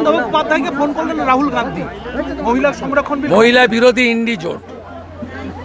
বন্দ্যোপাধ্যায়কে ফোন করলেন রাহুল গান্ধী, মহিলা সংরক্ষণ বিল, মহিলা বিরোধী ইন্ডি জোট।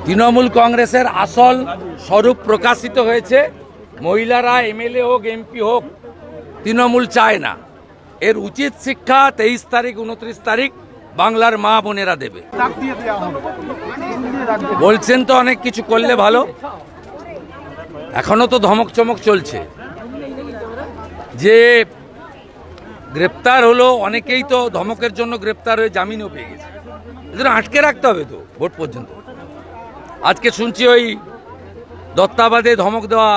তৃণমূল কংগ্রেসের আসল স্বরূপ প্রকাশিত হয়েছে। মহিলারা এমএলএ হোক, এমপি হোক, তৃণমূল চায় না। এর উচিত শিক্ষা 23 তারিখ 29 তারিখ বাংলার মা বোনেরা দেবে। বলছেন তো অনেক কিছু করলে ভালো, এখনো তো ধমক চমক চলছে। যে গ্রেপ্তার হলো, অনেকেই তো ধমকের জন্য গ্রেপ্তার হয়ে জামিনও পেয়ে গেছে। এজন্য আটকে রাখতে হবে তো ভোট পর্যন্ত। আজকে শুনছি ওই দত্তাবাদে ধমক দেওয়া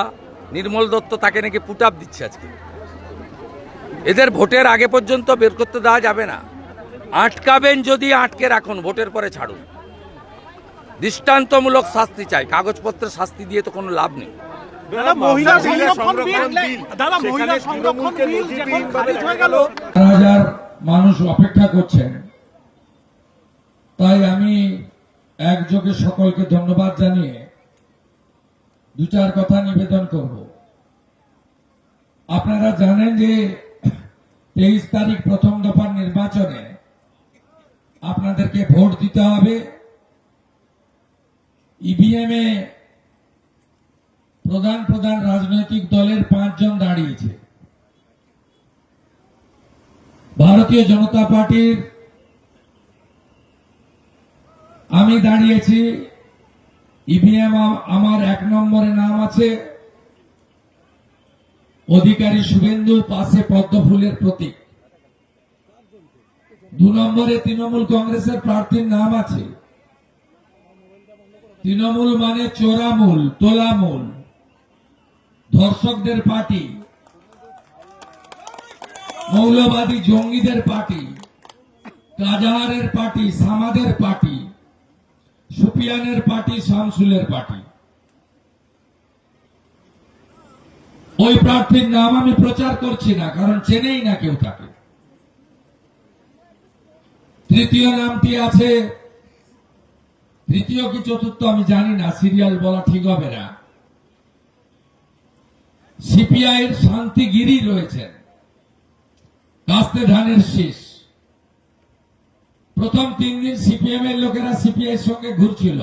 নির্মল দত্ত, তাকে নাকি পুট আপ দিচ্ছে আজকে। এদের ভোটের আগে পর্যন্ত বের করতে দেওয়া যাবে না। আটকাবেন যদি আটকে রাখুন, ভোটের পরে ছাড়ুন। দৃষ্টান্তমূলক শাস্তি চাই, কাগজপত্রের শাস্তি দিয়ে তো কোনো লাভ নেই। মানুষ অপেক্ষা করছেন, তাই আমি একযোগে সকলকে ধন্যবাদ জানিয়ে দু চার কথা নিবেদন করব। আপনারা জানেন যে 23 তারিখ প্রথম দফার নির্বাচনে আপনাদেরকে ভোট দিতে হবে। ইভিএম এ প্রধান প্রধান রাজনৈতিক দলের 5 জন দাঁড়িয়েছে। ভারতীয় জনতা পার্টির আমি দাঁড়িয়েছি। ইভিএম আমার 1 নম্বরে নাম আছে অধিকারী শুভেন্দু, পাশে পদ্মফুলের প্রতীক। 2 নম্বরে তৃণমূল কংগ্রেসের প্রার্থীর নাম আছে। তৃণমূল মানে চোরামূল, তোলামূল, ধর্ষকদের পার্টি, মৌলবাদী জঙ্গিদের পার্টি, কাজাহারের পার্টি, সামাদের পার্টি, সুপিয়ানের পার্টি, শামসুলের পার্টি। ওই প্রার্থীর নাম আমি প্রচার করছি না, কারণ চেনেই না কেউ তাকে। তৃতীয় নামটি আছে, তৃতীয় কি চতুর্থ আমি জানি না, সিরিয়াল বলা ঠিক হবে না। সিপিআই এর শান্তিগিরি রয়েছেন, কাস্তে ধানের শীষ। প্রথম 3 দিন সিপিএম এর লোকেরা সিপিআই সঙ্গে ঘুরছিল।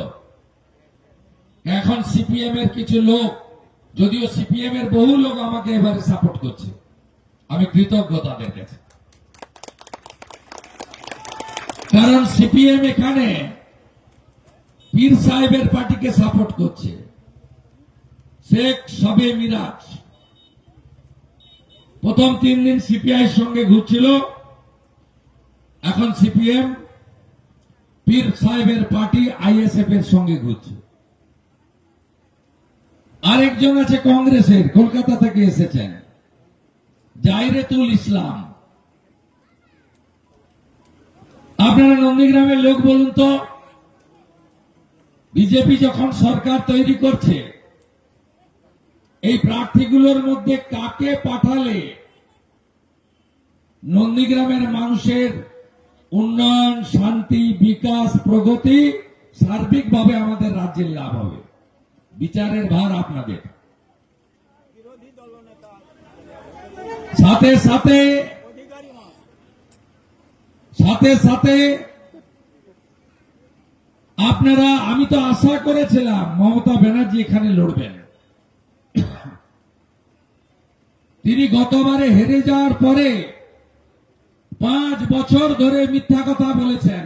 এখন সিপিএম এর কিছু লোক, যদিও সিপিএম এর বহু লোক আমাকে এবারে সাপোর্ট করছে, আমি কৃতজ্ঞ তাদের কাছে। কারণ সিপিএম এখানে পীর সাহেবের পার্টিকে সাপোর্ট করছে। শেখ শবে মিরাজ প্রথম 3 দিন সিপিআই সঙ্গে ঘুরছিল, এখন সিপিএম পীর সাহেবের পার্টি আইএসএফ এর সঙ্গে ঘুরছে। আরেকজন আছে কংগ্রেসের, কলকাতা থেকে এসেছেন, জাইরেতুল ইসলাম। আপনারা নন্দীগ্রামের লোক বলুন তো, বিজেপি যখন সরকার তৈরি করছে, এই প্রার্থীগুলোর মধ্যে কাকে পাঠালে নন্দীগ্রামের মানুষের উন্নয়ন, শান্তি, বিকাশ, প্রগতি, সার্বিকভাবে আমাদের রাজ্যের লাভ হবে? বিচারের ভার আপনাদের। সাথে সাথে আপনারা, আমি তো আশা করেছিলাম মমতা ব্যানার্জি এখানে লড়বেন। তিনি গতবারে হেরে যাওয়ার পরে 5 বছর ধরে মিথ্যা কথা বলেছেন।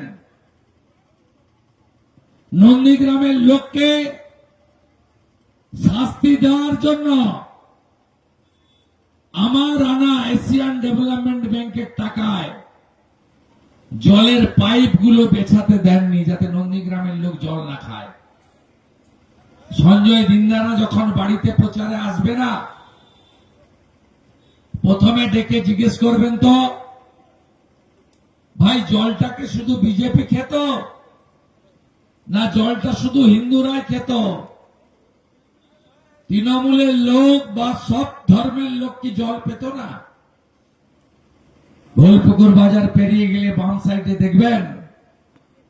নন্দীগ্রামের লোককে শাস্তি দেওয়ার জন্য আমার আনা এশিয়ান ডেভেলপমেন্ট ব্যাংকের টাকায় জলের পাইপগুলো বেছাতে দেননি, যাতে নন্দীগ্রামের লোক জল না খায়। সঞ্জয় দিন্দারা যখন বাড়িতে প্রচারে আসবে না, প্রথমে ডেকে জিজ্ঞেস করবেন তো, ভাই জলটাকে শুধু বিজেপি খেত না জলটা শুধু হিন্দুরাই খেত? তৃণমূলের লোক বা সব ধর্মের লোক কি জল পেত না? গোলপুকুর বাজার পেরিয়ে গেলে বাম সাইডে দেখবেন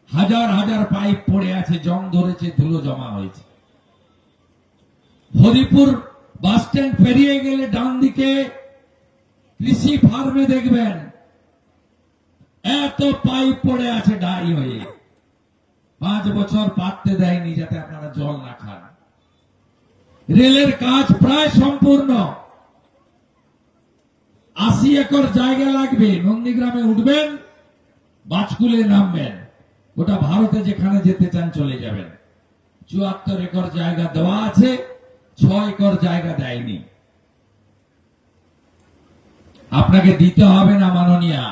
হাজার হাজার পাইপ পড়ে আছে, জং ধরেছে, ধুলো জমা হয়েছে। হরিপুর বাস স্ট্যান্ড পেরিয়ে গেলে ডান দিকে কৃষি ফার্মে দেখবেন এত পাইপ পড়ে আছে ডাই হয়ে, 5 বছর পাততে দেয়নি যাতে আপনারা জল না খান। রেলের কাজ প্রায় সম্পূর্ণ, 80 একর জায়গা লাগবে। নন্দীগ্রামে উঠবেন, বাজকুলে নামবেন, গোটা ভারতে যেখানে যেতে চান চলে যাবেন। 74 একর জায়গা দেওয়া আছে, 6 একর জায়গা দেয়নি। আপনাকে দিতে হবে না মাননীয়া,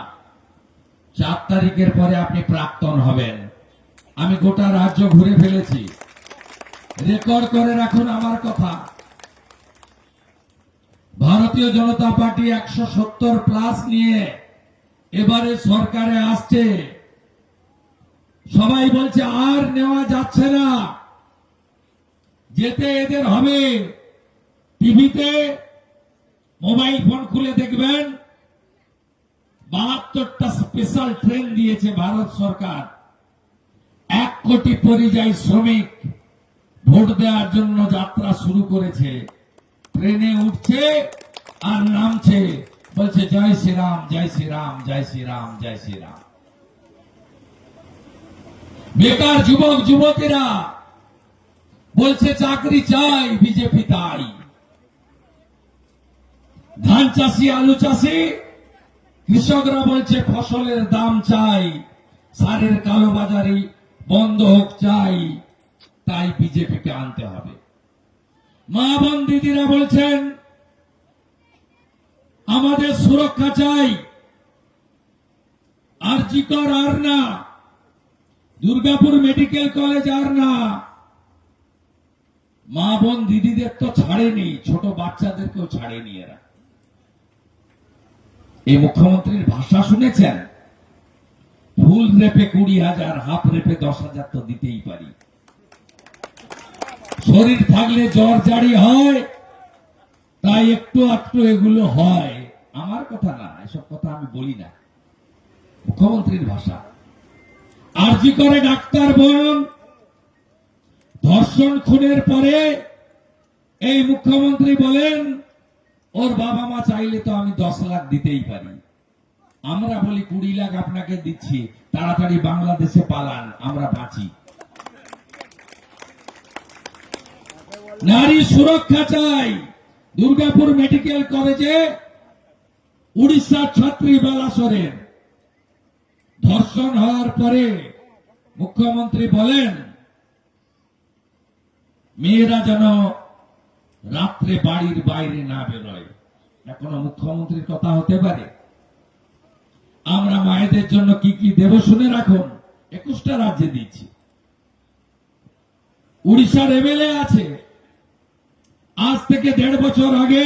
4 তারিখের পরে আপনি প্রাক্তন হবেন। আমি গোটা রাজ্য ঘুরে ফেলেছি, রেকর্ড করে রাখুন আমার কথা। ভারতীয় জনতা পার্টি 170+ নিয়ে এবারে সরকারে আসছে। সবাই বলছে আর নেওয়া যাচ্ছে না, যেতে এদের হবে। টিভিতে মোবাইল ফোন খুলে দেখবেন, 72টা স্পেশাল ট্রেন দিয়েছে ভারত সরকার। 1 কোটি পরিযায়ী শ্রমিক ভোট দেওয়ার জন্য যাত্রা শুরু করেছে। ট্রেনে উঠছে আর নামছে, বলছে জয় শ্রীরাম, জয় শ্রীরাম, জয় শ্রীরাম, জয় শ্রীরাম। বেকার যুবক যুবতীরা বলছে চাকরি চাই, বিজেপি তাই। ধান চাষি, আলু চাষি, কৃষকরা বলছে ফসলের দাম চাই, সারের কালোবাজারি বন্ধ হোক চাই, তাই বিজেপিকে আনতে হবে। মা বোন দিদিরা বলছেন আমাদের সুরক্ষা চাই, আরজিকর আর না, দুর্গাপুর মেডিকেল কলেজ আর না। মা বোন দিদিদের তো ছাড়েনি, ছোট বাচ্চাদেরকেও ছাড়েনি এরা। এই মুখ্যমন্ত্রীর ভাষা শুনেছেন? ফুল রেপে 20,000, হাফ রেপে 10,000 তো দিতেই পারি। শরীর থাকলে জ্বর জারি হয়, তাই একটু একটু এগুলো হয়। আমার কথা না, এসব কথা আমি বলি না, মুখ্যমন্ত্রীর ভাষা। আরজি করে ডাক্তার বোন ধর্ষণ খুনের পরে এই মুখ্যমন্ত্রী বলেন ওর বাবা মা চাইলে তো আমি 10 লাখ দিতেই পারি। আমরা বলি 20 লাখ আপনাকে দিচ্ছি, তাড়াতাড়ি বাংলাদেশে পালান, আমরা বাঁচি। নারী সুরক্ষা চাই। দুর্গাপুর মেডিকেল কলেজে উড়িষ্যার ছাত্রী বালাসরের ধর্ষণ হওয়ার পরে মুখ্যমন্ত্রী বলেন মেয়েরা যেন রাত্রে বাড়ির বাইরে না বেরোয়। এখনো মুখ্যমন্ত্রীর কথা হতে পারে? আমরা মায়েদের জন্য কি কি দেব শুনে রাখুন, 21টা রাজ্যে দিচ্ছি। উড়িষ্যার এমএলএ আছে, আজ থেকে 1.5 বছর আগে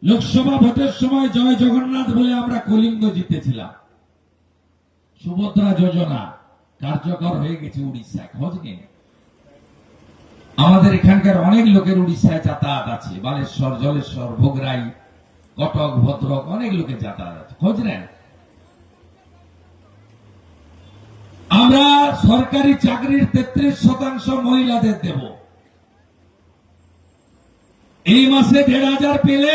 লোকসভা ভোটের সময় জয় জগন্নাথ বলে আমরা কলিঙ্গ জিতেছিলাম। সুভদ্রা যোজনা কার্যকর হয়ে গেছে উড়িষ্যায়, খোঁজ নিন। আমাদের এখানকার অনেক লোকের উড়িষ্যায় যাতায়াত আছে, বালেশ্বর, জলেশ্বর, ভোগরাই, কটক, ভদ্রক, অনেক লোকের যাতায়াত আছে, খোঁজ নেন। আমরা সরকারি চাকরির 33% মহিলাদের দেব। এই মাসে 1,500 পেলে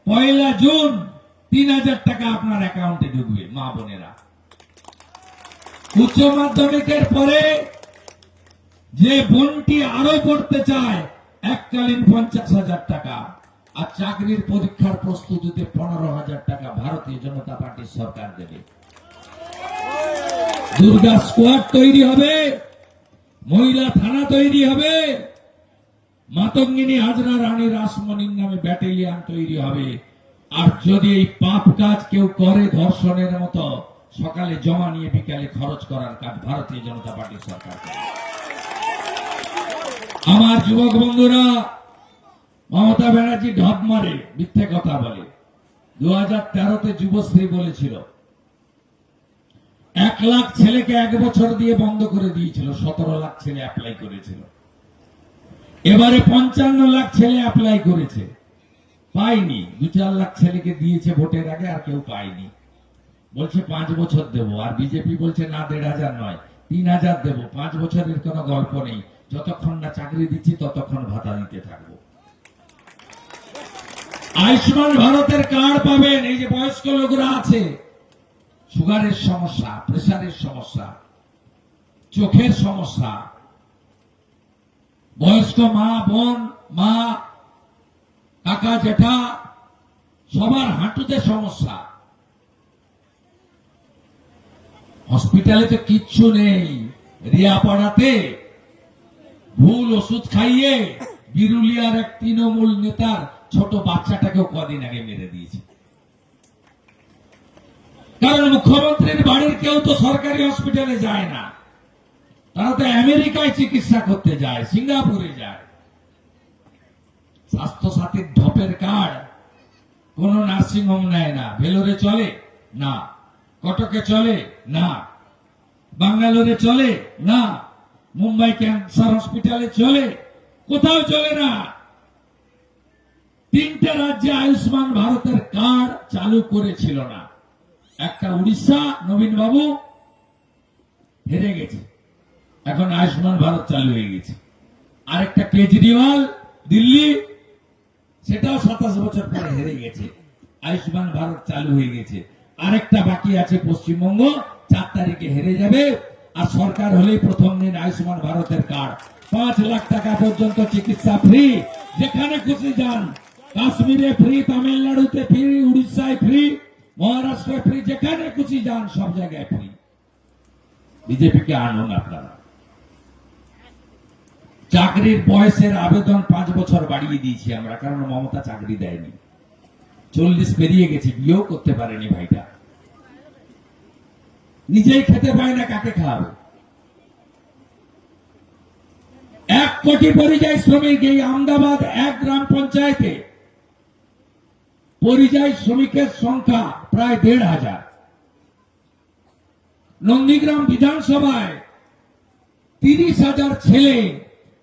1 জুন 3,000 টাকা আপনার অ্যাকাউন্টে ঢুকবে মা বোনেরা। উচ্চ মাধ্যমিকের পরে যে বোনটি আরো পড়তে চায় এককালীন 50,000 টাকা, আর চাকরির পরীক্ষার প্রস্তুতিতে 15,000 টাকা ভারতীয় জনতা পার্টির সরকার দেবে। দুর্গা স্কোয়াড তৈরি হবে, মহিলা থানা তৈরি হবে, মাতঙ্গিনী, হাজরা, রানী, রাসমণির নামে ব্যাটালিয়ান তৈরি হবে। আর যদি এই পাপ কাজ কেউ করে ধর্ষণের মতো, সকালে জমা নিয়ে বিকালে খরচ করার কাজ ভারতীয় জনতা পার্টির সরকার করে। আমার যুবক বন্ধুরা, মমতা ব্যানার্জি ঢপ মারে, মিথ্যে কথা বলে। 2013-তে যুবশ্রী বলেছিল 1 লাখ ছেলেকে 1 বছর দিয়ে বন্ধ করে দিয়েছিল, 17 লাখ ছেলে অ্যাপ্লাই করেছিল। এবারে 55 লাখ ছেলে অ্যাপ্লাই করেছে, পাইনি। 2-4 লাখ ছেলেকে দিয়েছে ভোটের আগে, আর কেউ পায়নি। বলছে 5 বছর দেব, আর বিজেপি বলছে না 1,500 নয় 3,000 দেব। 5 বছরের কোনো গল্প নেই, যতক্ষণ না চাকরি দিচ্ছি ততক্ষণ ভাতা দিতে থাকবো। আয়ুষ্মান ভারতের কার্ড পাবেন, এই যে বয়স্ক লোকরা আছে সুগারের সমস্যা, প্রেসারের সমস্যা, চোখের সমস্যা, বয়স্ক মা বোন, মা কাকা জেঠা সবার হাঁটুতে সমস্যা। হসপিটালে তো কিচ্ছু নেই। রিয়াপাড়াতে ভুল ওষুধ খাইয়ে বিরুলিয়ার এক তৃণমূল নেতার ছোট বাচ্চাটাকেও কদিন আগে মেরে দিয়েছে। কারণ মুখ্যমন্ত্রীর বাড়ির কেউ তো সরকারি হসপিটালে যায় না, তারা তো আমেরিকায় চিকিৎসা করতে যায়, সিঙ্গাপুরে যায়। স্বাস্থ্য সাথীর ঢপের কার্ড কোন নার্সিং হোম নেয় না। ভেলোরে চলে না, কটকে চলে না, বাঙ্গালোরে চলে না, মুম্বাই ক্যান্সার হসপিটালে চলে, কোথাও চলে না। 3টে রাজ্যে আয়ুষ্মান ভারতের কার্ড চালু করেছিল না। একটা উড়িষ্যা, নবীন বাবু হেরে গেছে, এখন আয়ুষ্মান ভারত চালু হয়ে গেছে। আরেকটা কেজরিওয়াল দিল্লি, সেটাও 27 বছর পরে হেরে গেছে, আয়ুষ্মান ভারত চালু হয়ে গেছে। আরেকটা বাকি আছে পশ্চিমবঙ্গ, 4 তারিখে হেরে যাবে। আর সরকার হলেই প্রথম দিন আয়ুষ্মান ভারতের কার্ড, 5 লাখ টাকা পর্যন্ত চিকিৎসা ফ্রি, যেখানে খুশি যান। কাশ্মীরে ফ্রি, তামিলনাড়ুতে ফ্রি, উড়িষ্যায় ফ্রি, মহারাষ্ট্রে ফ্রি, যেখানে খুশি যান সব জায়গায় ফ্রি। বিজেপিকে আনুন আপনারা। চাকরির বয়সের আবেদন 5 বছর বাড়িয়ে দিয়েছি আমরা, কারণ মমতা চাকরি দেয়নি। 40 পেরিয়ে গেছে, বিয়েও করতে পারেনি ভাইটা, নিজেই খেতে পায় না, কাকে খাওয়াবে? 1 কোটি পরিযায়ী শ্রমিক এই আহমেদাবাদ 1 গ্রাম পঞ্চায়েতে পরিযায়ী শ্রমিকের সংখ্যা প্রায় 1,500। নন্দীগ্রাম বিধানসভায় 30,000 ছেলে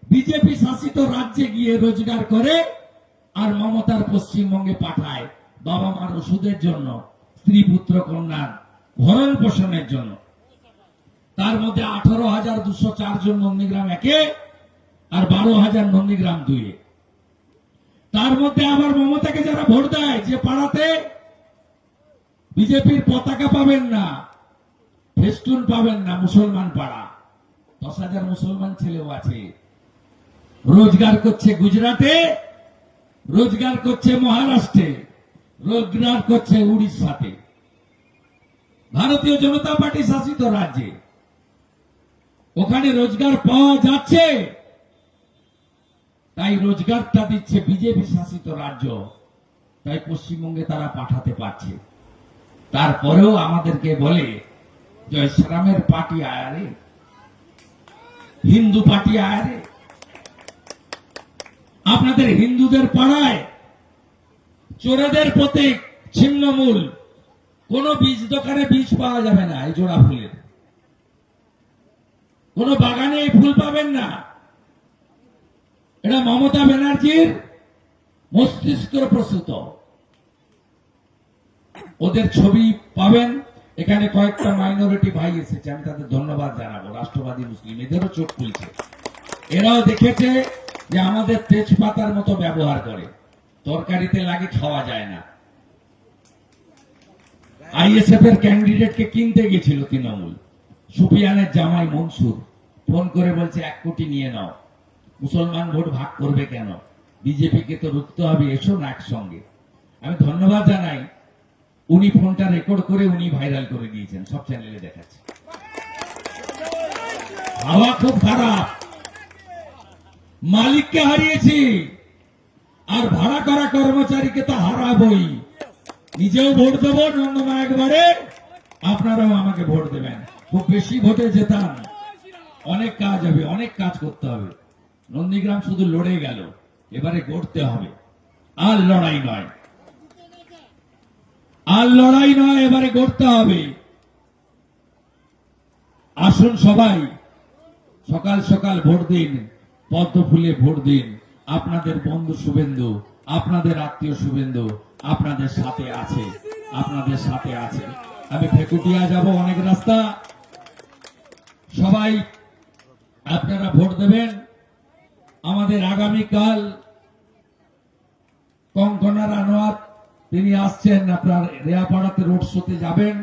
বিজেপি শাসিত রাজ্যে গিয়ে রোজগার করে আর মমতার পশ্চিমবঙ্গে পাঠায় বাবা মার ওষুধের জন্য, স্ত্রী পুত্র কন্যার ভরণ পোষণের জন্য। তার মধ্যে 18,204 জন নন্দীগ্রাম 1-এ আর 12,000 নন্দীগ্রাম 2-এ। তার মধ্যে আবার মমতাকে যারা ভোট দেয়, যে পাড়াতে বিজেপির পতাকা পাবেন না, ফেস্টুন পাবেন না, মুসলমান পাড়া, 10,000 মুসলমান ছেলেও আছে। রোজগার করছে গুজরাটে, রোজগার করছে মহারাষ্ট্রে, রোজগার করছে উড়িষ্যাতে, ভারতীয় জনতা পার্টি শাসিত রাজ্যে। ওখানে রোজগার পাওয়া যাচ্ছে, তাই রোজগারটা দিচ্ছে বিজেপি শাসিত রাজ্য, তাই পশ্চিমবঙ্গে তারা পাঠাতে পারছে। তারপরেও আমাদেরকে বলে জয় শ্রীরামের পার্টি আয়ারে, হিন্দু পার্টি আয়ারে। আপনাদের হিন্দুদের পাড়ায় চোরেদের প্রতীক ছিন্নমূল, কোন বীজ দোকানে বীজ পাওয়া যাবে না এই জোড়া ফুলের, কোন বাগানে এই ফুল পাবেন না। এটা মমতা ব্যানার্জির মস্তিষ্ক প্রসূত। ওদের ছবি পাবেন। এখানে কয়েকটা মাইনরিটি ভাই এসেছে, আমি তাদের ধন্যবাদ জানাবো। রাষ্ট্রবাদী মুসলিম, এদেরও চোখ খুলছে, এরাও দেখেছে যে আমাদের তেজপাতার মতো ব্যবহার করে, তরকারিতে লাগে, খাওয়া যায় না। আইএসএফ এর ক্যান্ডিডেটকে কিনতে গেছিল তৃণমূল, সুফিয়ানের জামাই মনসুর ফোন করে বলছে 1 কোটি নিয়ে নাও। মুসলমান ভোট ভাগ করবে কেন? বিজেপিকে তো রুখতে হবে, এসো না একসঙ্গে। আমি ধন্যবাদ জানাই, উনি ফোনটা রেকর্ড করে উনি ভাইরাল করে দিয়েছেন, সব চ্যানেলে দেখাচ্ছে। হাওয়া খুব খারাপ, মালিককে হারিয়েছি আর ভাড়া করা কর্মচারীকে তো হারাবই। নিজেও ভোট দেবো, নন্দমা একবারে, আপনারাও আমাকে ভোট দেবেন। খুব বেশি ভোটে জেতান, অনেক কাজ হবে, অনেক কাজ করতে হবে। নন্দীগ্রাম শুধু লড়ে গেল, এবারে গড়তে হবে। আর লড়াই নয়, আর লড়াই নয়, এবারে গড়তে হবে। আসুন সবাই সকাল সকাল ভোট দিন, পদ্ম ফুলে ভোট দিন। আপনাদের বন্ধু শুভেন্দু, আপনাদের আত্মীয় শুভেন্দু আপনাদের সাথে আছে, আপনাদের সাথে আছে। আমি ভেকুটিয়া যাব, অনেক রাস্তা, সবাই আপনারা ভোট দেবেন। আমাদের আগামীকাল কঙ্কনা রানাওয়াত তিনি আসছেন, আপনার রেয়াপাড়াতে রোড শোতে যাবেন।